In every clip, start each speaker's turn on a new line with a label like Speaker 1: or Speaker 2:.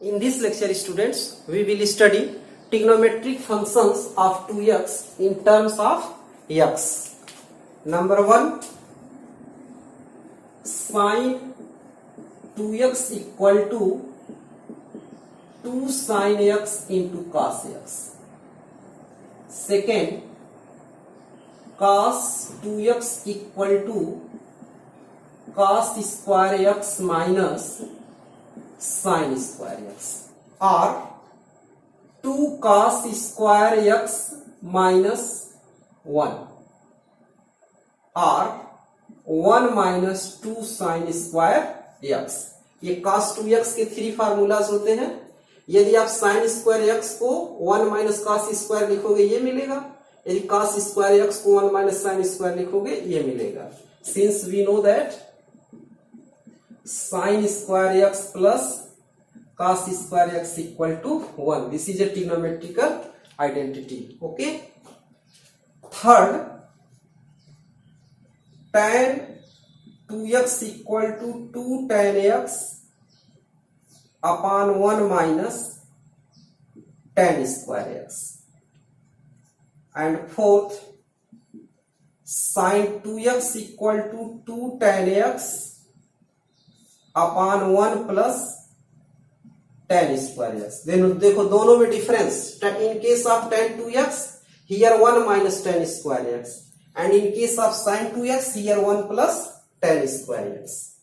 Speaker 1: In this lecture, students, we will study trigonometric functions of 2x in terms of x. Number 1, sin 2x equal to 2 sin x into cos x. Second, cos 2x equal to cos square x minus sin square x, or 2 cos square x minus 1, or 1 minus 2 sin square x. ये cos 2x के 3 formulas होते हैं. यदि आप sin square x को 1 minus cos square लिखोगे ये मिलेगा. यदि cos स्क्वायर x को 1 माइनस sin स्क्वायर लिखोगे ये मिलेगा. Since we know that sin square x plus cos square x equal to 1. This is a trigonometrical identity. Okay. Third, tan 2x equal to 2 tan x upon 1 minus tan square x. And fourth, sin 2x equal to 2 tan x upon 1 plus tan square x. Then देखो दोनों में difference. In case of tan 2x, here 1 minus tan square x, and in case of sin 2x, here 1 plus tan square x.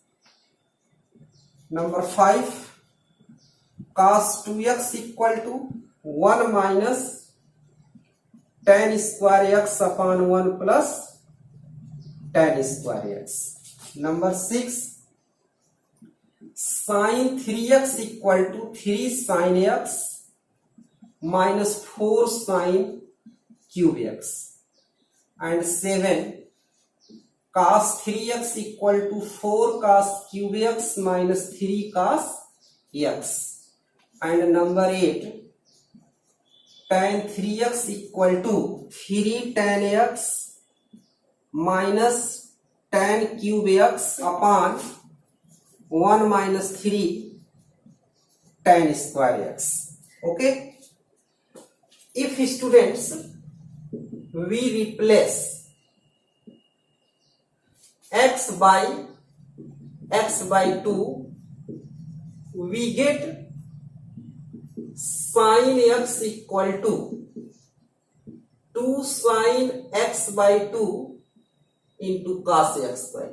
Speaker 1: Number 5, cos 2x equal to 1 minus tan square x upon 1 plus tan square x. Number 6, sin 3x equal to 3 sin x minus 4 sin cube x. And 7, cos 3x equal to 4 cos cube x minus 3 cos x. And number 8, tan 3x equal to 3 tan x minus tan cube x upon 1 minus 3 tan square x. Okay. If students, we replace x by 2, we get sin x equal to 2 sin x by 2 into cos x by 2.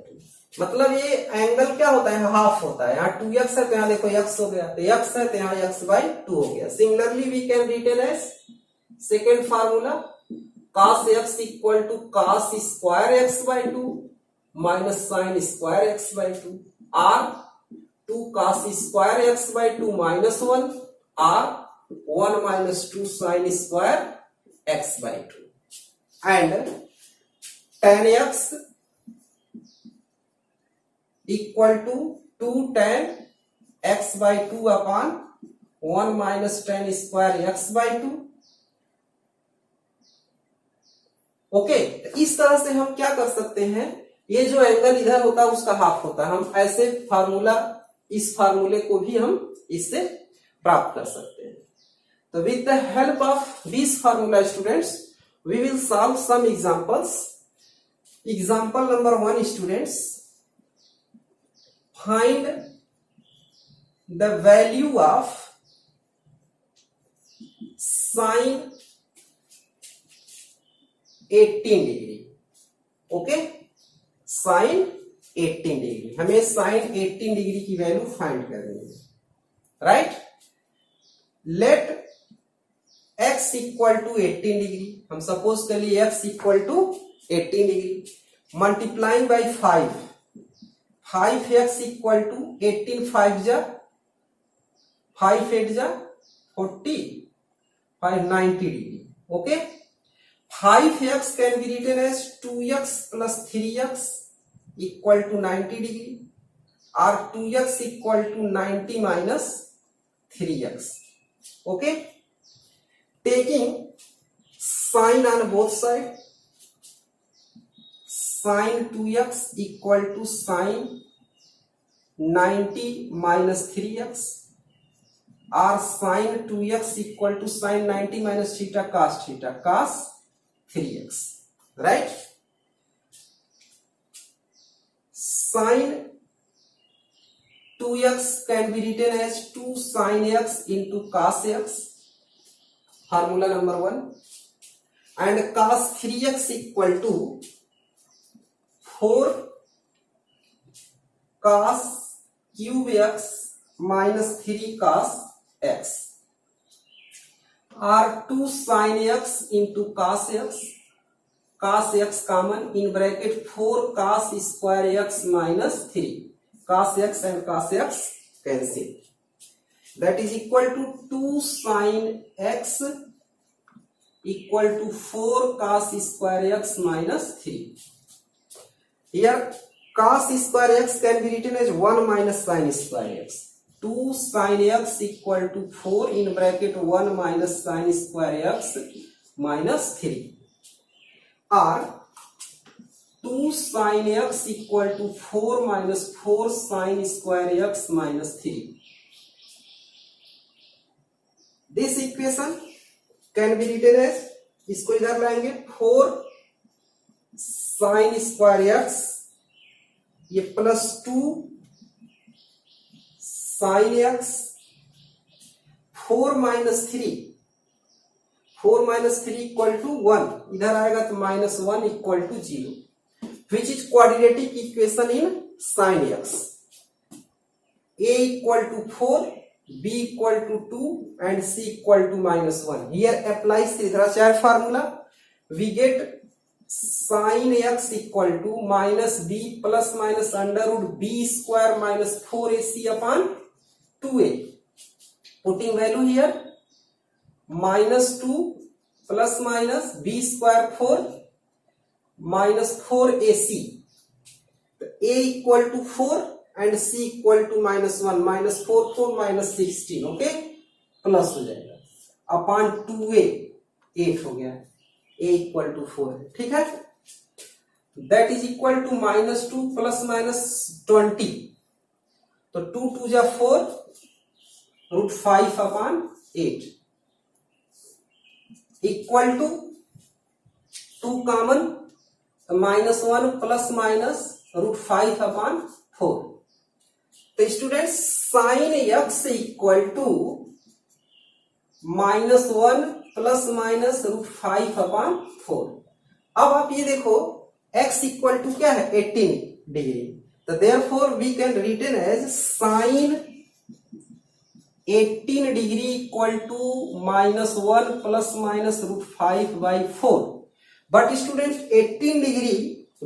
Speaker 1: मतलब ये angle क्या होता है, half होता है. यहाँ 2x है तो यहाँ देखो x हो गया, तो x है तो यहाँ x by 2 हो गया. Similarly we can written as second formula cos x equal to cos square x by 2 minus sin square x by 2, or 2 cos square x by 2 minus 1, or 1 minus 2 sin square x by 2. And tan x equal to 2 tan x by 2 upon 1 minus tan square x by 2. Okay. इस तरह से हम क्या कर सकते हैं, ये जो एंगल इधर होता है उसका हाफ होता है. हम ऐसे फार्मूला, इस फार्मूले को भी हम इससे प्राप्त कर सकते हैं. तो with the help of this formula students, we will solve some examples. Example number 1 students, find the value of sin 18 degree. Okay, sin 18 degree. हमें sin 18 डिग्री की वैल्यू फाइंड करनी है. Right. Let x equal to 18 degree. हम suppose कर लिए x equal to 18 degree. Multiplying by 5x equal to 18 5 जा 5 8 जा 40 5 90 degree. Okay. 5x can be written as 2x plus 3x equal to 90 degree, or 2x equal to 90 minus 3x. Okay. Taking sin on both sides, sin 2x equal to sin 90 minus 3x, or sine 2x equal to sine 90 minus theta cos 3x, right. Sine 2x can be written as 2 sin x into cos x, formula number 1, and cos 3x equal to 4 cos cube x minus 3 cos x, or 2 sin x into cos x common, in bracket 4 cos square x minus 3 cos x and cos x cancel, that is equal to 2 sin x equal to 4 cos square x minus 3. Here cos square x can be written as 1 minus sin square x. 2 sin x equal to 4 in bracket 1 minus sin square x minus 3, or 2 sin x equal to 4 minus 4 sin square x minus 3. This equation can be written as, इसको इधर लाएंगे 4 sin square x, ये plus 2 sin x, 4 minus 3 equal to 1, इधर आएगा तो minus 1 equal to 0, which is quadratic equation in sin x. a equal to 4, b equal to 2 and c equal to minus 1. Here applies त्रिज्याचार्य formula. We get sin x equal to minus b plus minus under root b square minus 4ac upon 2a. Putting value here minus 2 plus minus b square 4 minus 4ac. a equal to 4 and c equal to minus 1, minus 4 minus 16, okay, plus हो जाएगा upon 2a, 8 हो गया, a equal to 4 है, ठीक है. That is equal to minus 2 plus minus 20, तो 2 2 जा 4 root 5 upon 8 equal to 2 common, तो minus 1 plus minus root 5 upon 4. तो students sine x equal to minus 1 plus minus root 5 upon 4. अब आप ये देखो x इक्वल टू क्या है 18 डिग्री, तो therefore we can written as sine 18 degree equal to minus 1 plus minus root 5 by 4. But students 18 degree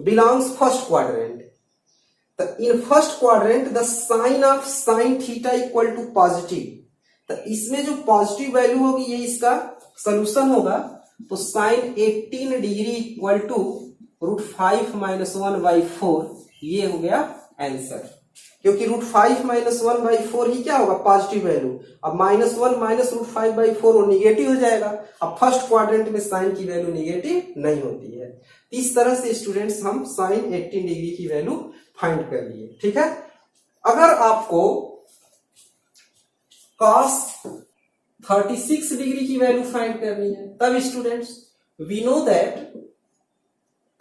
Speaker 1: belongs first quadrant, तो in first quadrant the sine of sine theta equal to positive, तो इसमें जो positive value होगी ये इसका solution होगा. तो sine 18 degree equal to root 5 minus 1 by 4, ये हो गया आंसर. क्योंकि रूट 5 माइनस 1 बाई 4 ही क्या होगा पॉजिटिव वैल्यू. अब माइनस 1 माइनस रूट 5 बाई 4 वो निगेटिव हो जाएगा. अब फर्स्ट क्वाड्रेंट में साइन की वैल्यू निगेटिव नहीं होती है. इस तरह से स्टूडेंट्स हम साइन 18 डिग्री की वैल्यू फाइंड कर लिए, ठीक है. अगर आपको cos 36 डिग्री की वैल्यू फाइंड करनी है, तब students we know that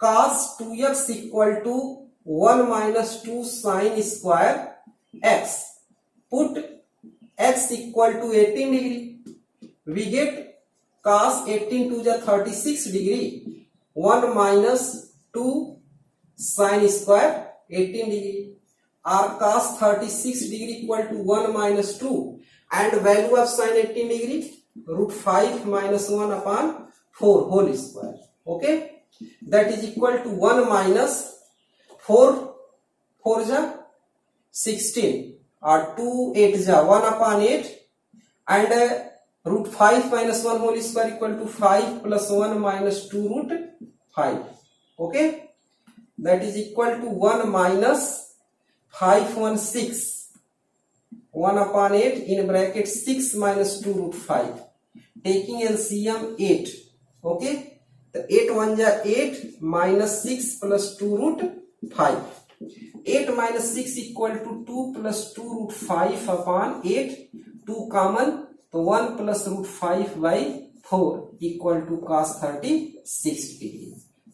Speaker 1: cos 2x equal to 1 minus 2 sin square x. Put x equal to 18 degree. We get cos 18 to the 36 degree. 1 minus 2 sin square 18 degree. Or cos 36 degree equal to 1 minus 2. And value of sin 18 degree root 5 minus 1 upon 4 whole square. Okay. That is equal to 1 minus 4 जा 16 और 2 8 जा 1 upon 8 and root 5 minus 1 whole square equal to 5 plus 1 minus 2 root 5. Okay, that is equal to 1 minus 5 1 6 1 upon 8 in bracket 6 minus 2 root 5. Taking LCM 8. Okay, the 8 1 ja 8 minus 6 plus 2 root 5. 8 minus 6 equal to 2 plus 2 root 5 upon 8. 2 common, तो 1 plus root 5/4 equal to cos 36 degree.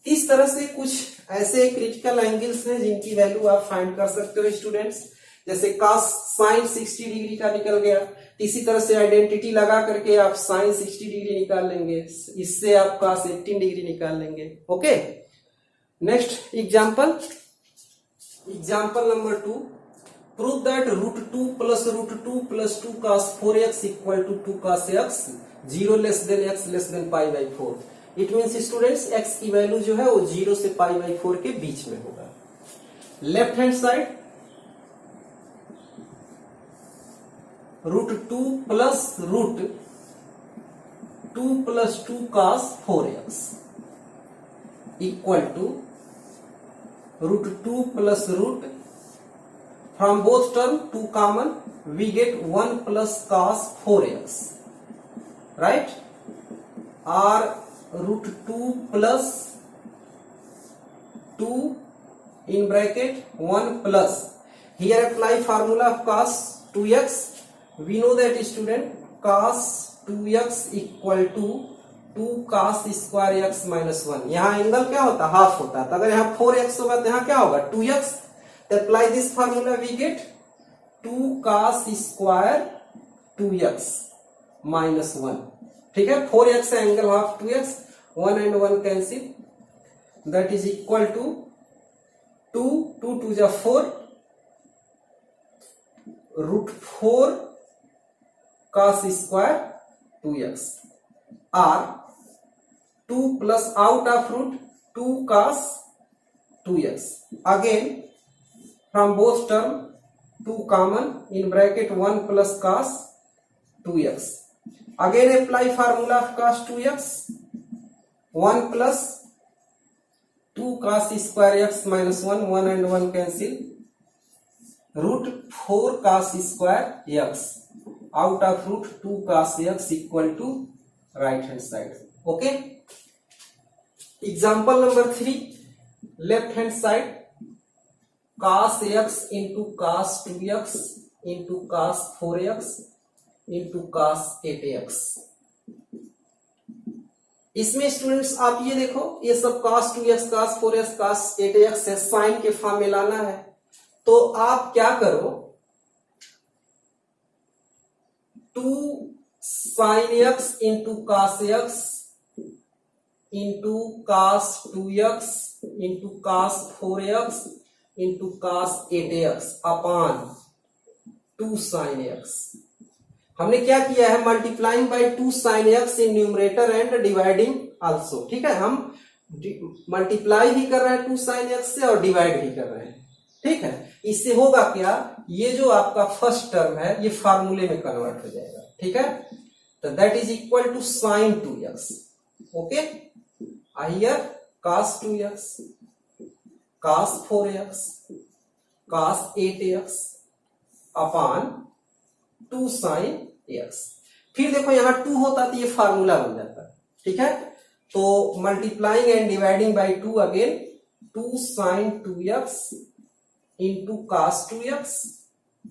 Speaker 1: इस तरह से कुछ ऐसे critical angles हैं जिनकी value आप find कर सकते हो स्टूडेंट्स। जैसे cos sin 60 डिग्री का निकल गया, इसी तरह से आइडेंटिटी लगा करके आप sin 60 डिग्री निकाल लेंगे, इससे आप cos 18 डिग्री निकाल लेंगे। Okay, next example number 2, prove that √2 plus √2 plus 2 cos 4x equal to 2 cos x 0 less than x less than π/4। It means students x की वैल्यू जो है वो 0 से π/4 के बीच में होगा। Left hand side √2 plus √2 plus 2 cos 4x equal to √2 plus √ from both term 2 common, we get 1 plus cos 4x, right? Or √2 plus 2 in bracket 1 plus, here apply formula of cos 2x. We know that student cos 2x equal to 2 cos square x minus 1। यहाँ angle क्या होता है, half होता है, तो अगर यहाँ 4x होगा तो यहाँ क्या होगा 2x। Apply this formula, we get 2 cos square 2x minus 1। ठीक है, 4x angle half 2x, 1 and 1 cancel, that is equal to 2 2 जा 4 √4 cos square 2x, or 2 plus out of root 2 cos 2x, again from both term 2 common, in bracket 1 plus cos 2x, again apply formula of cos 2x, 1 plus 2 cos square x minus 1, 1 and 1 cancel, √4 cos square x out of √2 cos x equal to right hand side। okay, example number 3, left hand side cos x into cos 2x into cos 4x into cos 8x। इसमें students आप ये देखो, ये सब cos 2x cos 4x cos 8x है, sign के form में लाना है। तो आप क्या करो, 2 sin x into cos x into cos 2x into cos 4x into cos 8x upon 2 sin x। हमने क्या किया है, multiplying by 2 sin x in numerator and dividing also. ठीक है, हम मल्टीप्लाई भी कर रहे हैं 2 sin x से और डिवाइड भी कर रहे हैं। ठीक है, इससे होगा क्या, ये जो आपका फर्स्ट टर्म है ये फार्मूले में कन्वर्ट हो जाएगा। ठीक है, तो that is equal to sin 2x। Okay, here cos 2x cos 4x cos 8x upon 2 sin x। फिर देखो यहाँ 2 होता तो ये फार्मूला बन जाता। ठीक है, तो multiplying and dividing by 2 again 2 sin 2x into cos 2x।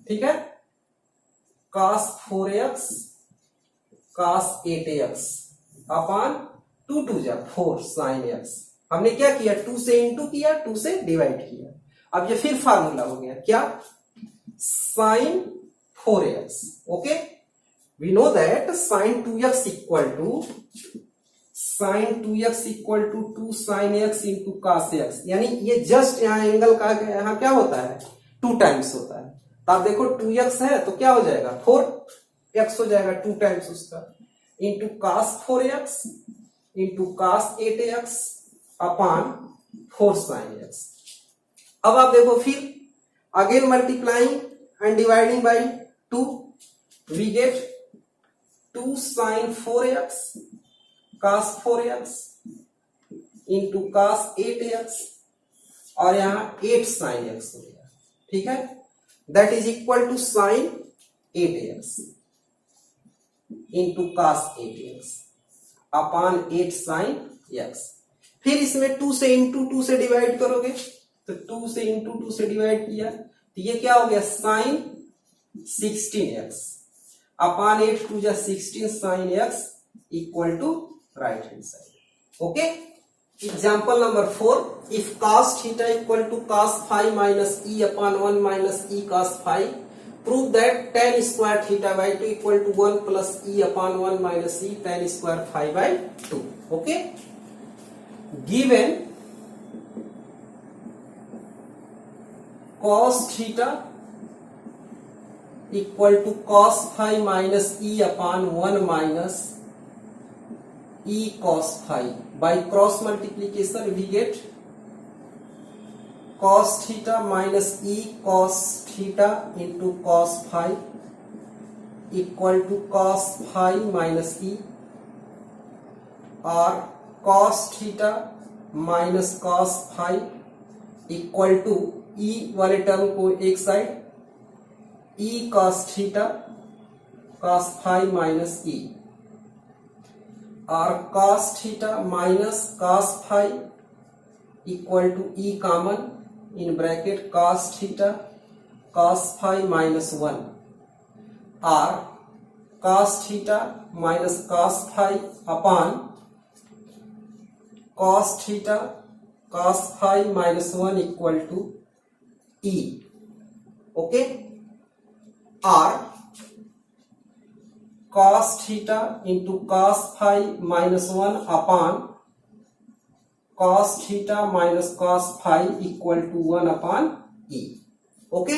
Speaker 1: ठीक है, cos 4x cos 8x upon 2 2 जा 4 sin x। हमने क्या किया, 2 से इंटू किया, 2 से डिवाइड किया। अब ये फिर फार्मूला हो गया क्या, sin 4x। Okay, we know that sin 2x equal to 2 sin x into cos x, यानी ये जस्ट यहाँ एंगल का यहाँ क्या होता है 2 टाइम्स होता है। तो आप देखो 2x है तो क्या हो जाएगा 4x हो जाएगा 2 टाइम्स उसका, into cos 4x into cos 8x upon 4 sin x। अब आप देखो फिर again multiplying and dividing by 2, we get 2 sin 4x cos 4x into cos 8x और यहाँ 8 sin x हो गया। ठीक है, that is equal to sin 8x into cos 8x upon 8 sin x। फिर इसमें 2 से इंटू 2 से डिवाइड करोगे, तो 2 से इंटू 2 से डिवाइड किया तो ये क्या हो गया sin 16x अपॉन 8 टू जा 16 sine x equal to right hand side. Okay, example number 4, if cos theta equal to cos phi minus e upon 1 minus e cos phi, prove that tan square theta by 2 equal to 1 plus e upon 1 minus e tan square phi by 2। Okay, given cos theta equal to cos phi minus e upon 1 minus e cos phi, by cross multiplication we get cos theta minus e cos theta into cos phi equal to cos phi minus e, और cos theta minus cos phi equal to e वाले term को एक side, e cos theta cos phi minus e, और cos theta minus cos phi equal to e common in bracket cos theta cos phi minus 1, और cos theta minus cos phi upon cos theta cos phi minus 1 equal to e। Okay, और cos theta into cos phi minus 1 upon cos theta minus cos phi equal to 1 अपॉन e। Okay,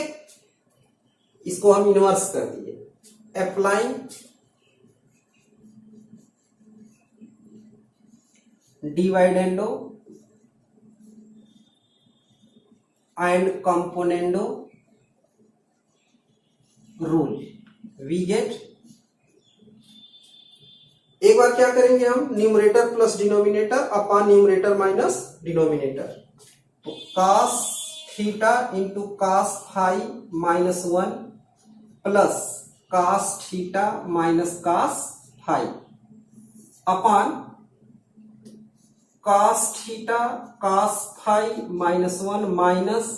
Speaker 1: इसको हम inverse कर दिए। Applying dividendo and componendo rule, we get, एक बार क्या करेंगे हम, numerator plus denominator upon numerator minus denominator, तो cos theta into cos phi minus 1 plus cos theta minus cos phi upon cos theta cos phi minus 1 minus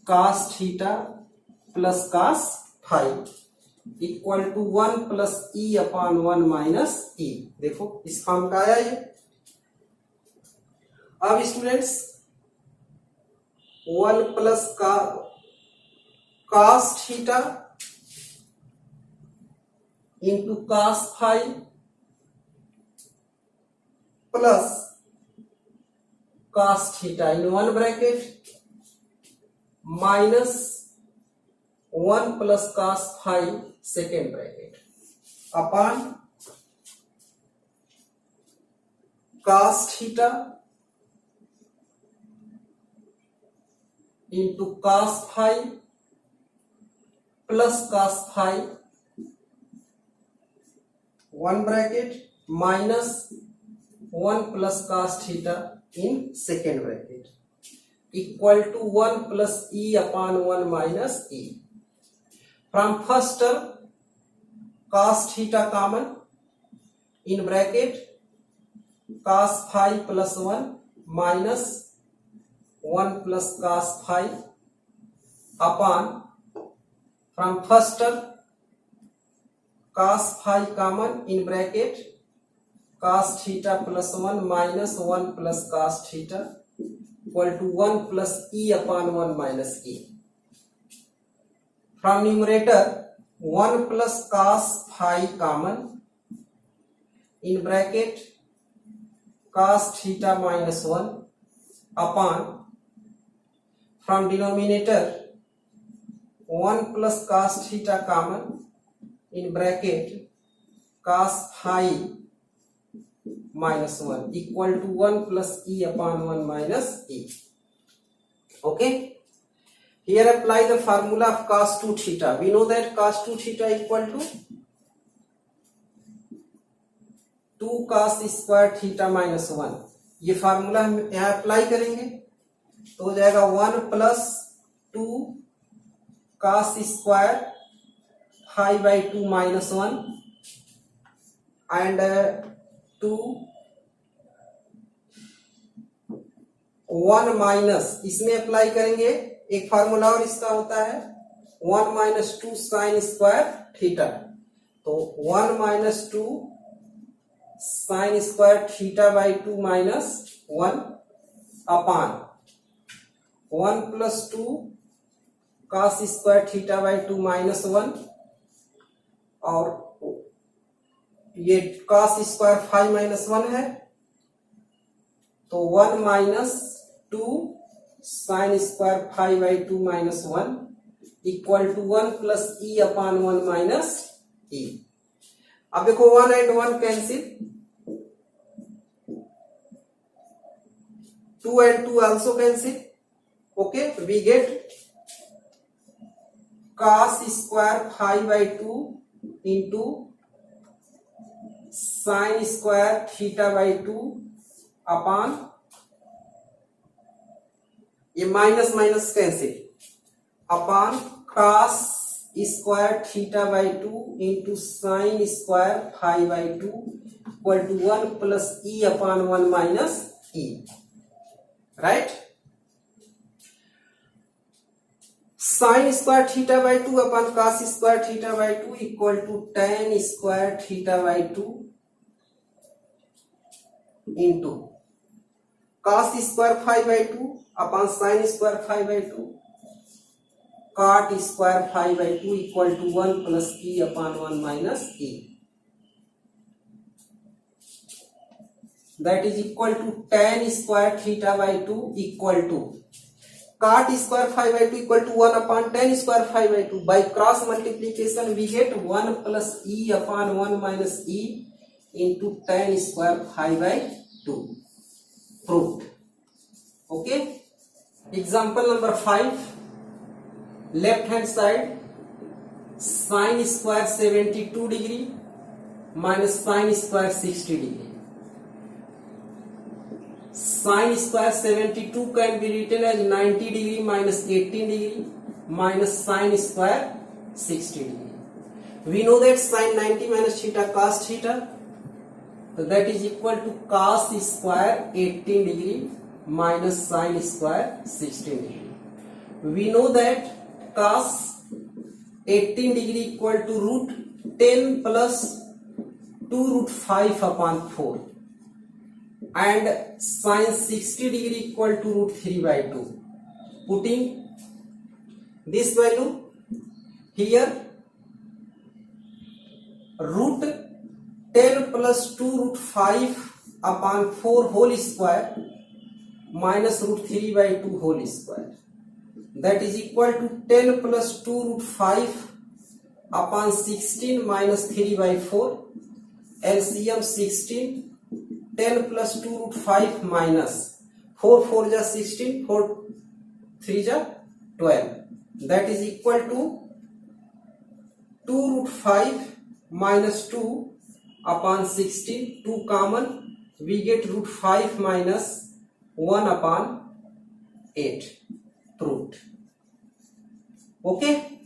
Speaker 1: cos theta plus cos phi equal to 1 plus e upon 1 minus e. देखो इस form का आया ये। अब students 1 plus का cos theta into cos phi plus cos theta in 1 bracket minus 1 plus cos phi second bracket upon cos theta into cos phi plus cos phi 1 bracket minus 1 plus cos theta in second bracket equal to 1 plus e upon 1 minus e. From first term cos theta common in bracket cos phi plus 1 minus 1 plus cos phi upon from first term cos phi common in bracket cos theta plus 1 minus 1 plus cos theta equal to 1 plus e upon 1 minus e. From numerator 1 plus cos phi common in bracket cos theta minus 1 upon from denominator 1 plus cos theta common in bracket cos phi minus 1 equal to 1 plus e upon 1 minus e. Okay, here apply the formula of cos 2 theta. We know that cos 2 theta equal to 2 cos square theta minus 1. ये formula हम यहाँ apply करेंगे तो हो जाएगा 1 plus 2 cos square 5 by 2 minus 1 and 2 1 minus, इसमें apply करेंगे एक फार्मूला और इसका होता है 1 माइनस 2 साइन स्क्वायर थीटा तो 1 minus 2 sine square theta by 2 minus 1 upon 1 plus 2 cos square theta by 2 minus 1, और ये कास स्क्वायर 5 माइनस 1 है, तो 1 minus 2 sine square 5 by 2 minus 1 equal to 1 plus e upon 1 minus e. अब देखो 1 and 1 cancel, 2 and 2 also cancel. Okay, we get cos square 5 by 2 into sin square theta by 2 upon, ये minus minus cancel, upon cos square theta by 2 into sine square 5 by 2 equal to 1 plus e upon 1 minus e, right. Sine square theta by 2 upon cos square theta by 2 equal to tan square theta by 2 into cos square 5 by 2 upon sine square 5 by 2 cot square 5 by 2 equal to 1 plus e upon 1 minus E, that is equal to tan square theta by 2 equal to cot square 5 by 2 equal to 1 upon tan square 5 by 2. By cross multiplication we get 1 plus e upon 1 minus e into tan square 5 by 2. Proved. Okay. Example number 5. Left hand side sin square 72 degree minus sin square 60 degree. Sin square 72 can be written as 90 degree minus 18 degree minus sin square 60 degree. We know that sin 90 minus theta cos theta, so that is equal to cos square 18 degree minus sin square 16 degree. We know that cos 18 degree equal to root 10 plus 2 root 5 upon 4. And sin 60 degree equal to root 3 by 2. Putting this value here, root 10 plus 2 root 5 upon 4 whole square minus root 3 by 2 whole square, that is equal to 10 plus 2 root 5 upon 16 minus 3 by 4, LCM 16, 10 plus 2 root 5 minus 4 4 ja 16, 4 3 ja 12, that is equal to 2 root 5 minus 2 upon 16, 2 common, we get root 5 minus 1 upon 8. Proved. Okay.